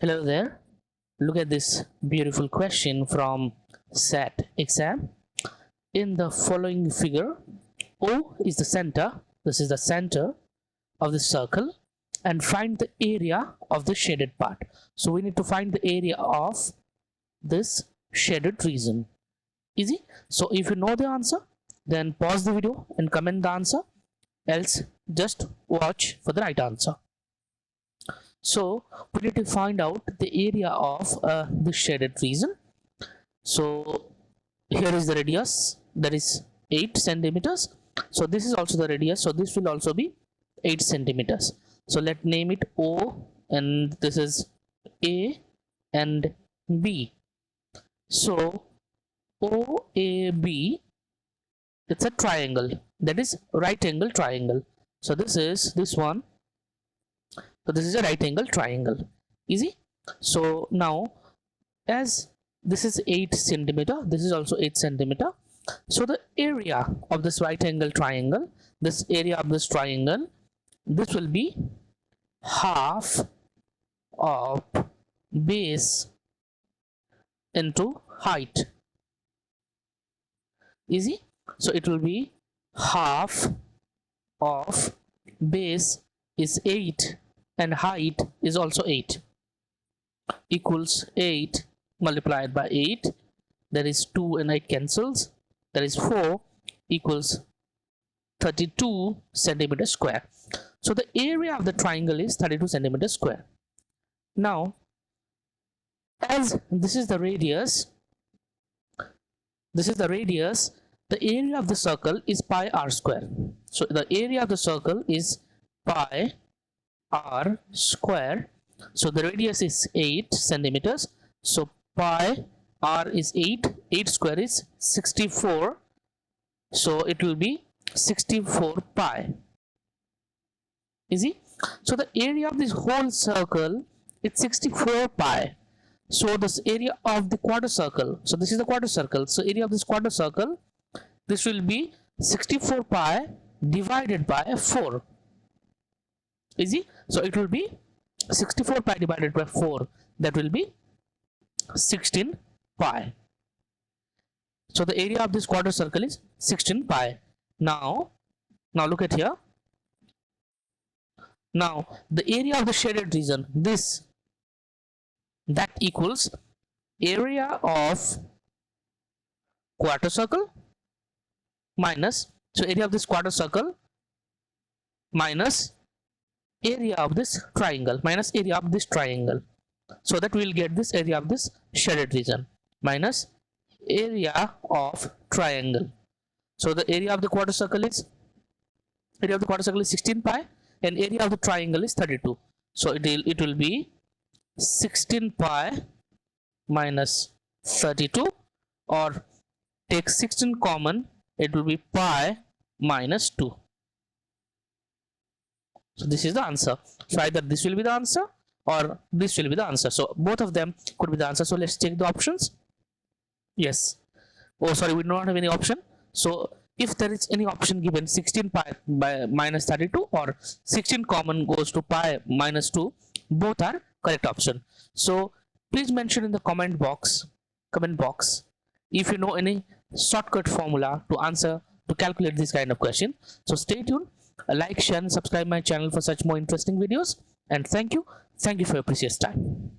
Hello there. Look at this beautiful question from SAT exam. In the following figure, O is the center. This is the center of the circle, and find the area of the shaded part. So we need to find the area of this shaded region. Easy. So if you know the answer, then pause the video and comment the answer. Else, just watch for the right answer. So we need to find out the area of the shaded region. So here is the radius, that is 8 centimeters. So this is also the radius, so this will also be 8 centimeters. So let's name it O, and this is A and B. So OAB, it's a triangle, that is right angle triangle. So this is this one. So this is a right angle triangle. Easy. So now, as this is 8 centimeter, this is also 8 centimeter. So the area of this right angle triangle, this area of this triangle, this will be half of base into height. Easy. So it will be half of base is 8 and height is also 8, equals 8 multiplied by 8, that is 2 and 8 cancels, that is 4, equals 32 centimeters square. So the area of the triangle is 32 centimeters square. Now, as this is the radius, the area of the circle is pi r square. So the area of the circle is pi r square. So the radius is 8 centimeters. So pi r is 8 square is 64. So it will be 64 pi. Easy. So the area of this whole circle is 64 pi. So this area of the quarter circle, so this is the quarter circle, so area of this quarter circle, this will be 64 pi divided by 4. Easy. So it will be 64 pi divided by 4, that will be 16 pi. So the area of this quarter circle is 16 pi. Now look at here. Now the area of the shaded region, this, that equals area of quarter circle minus, so area of this quarter circle minus area of this triangle, minus area of this triangle. So that we will get this area of this shaded region minus area of triangle. So the area of the quarter circle is 16 pi and area of the triangle is 32. So it will be 16 pi minus 32, or take 16 common, it will be pi minus 2. So this is the answer. So either this will be the answer or this will be the answer. So both of them could be the answer. So let's check the options. Yes. Oh, sorry, we do not have any option. So if there is any option given, 16 pi by minus 32 or 16 common goes to pi minus 2, both are correct option. So please mention in the comment box if you know any shortcut formula to calculate this kind of question. So stay tuned, like, share and subscribe my channel for such more interesting videos, and thank you for your precious time.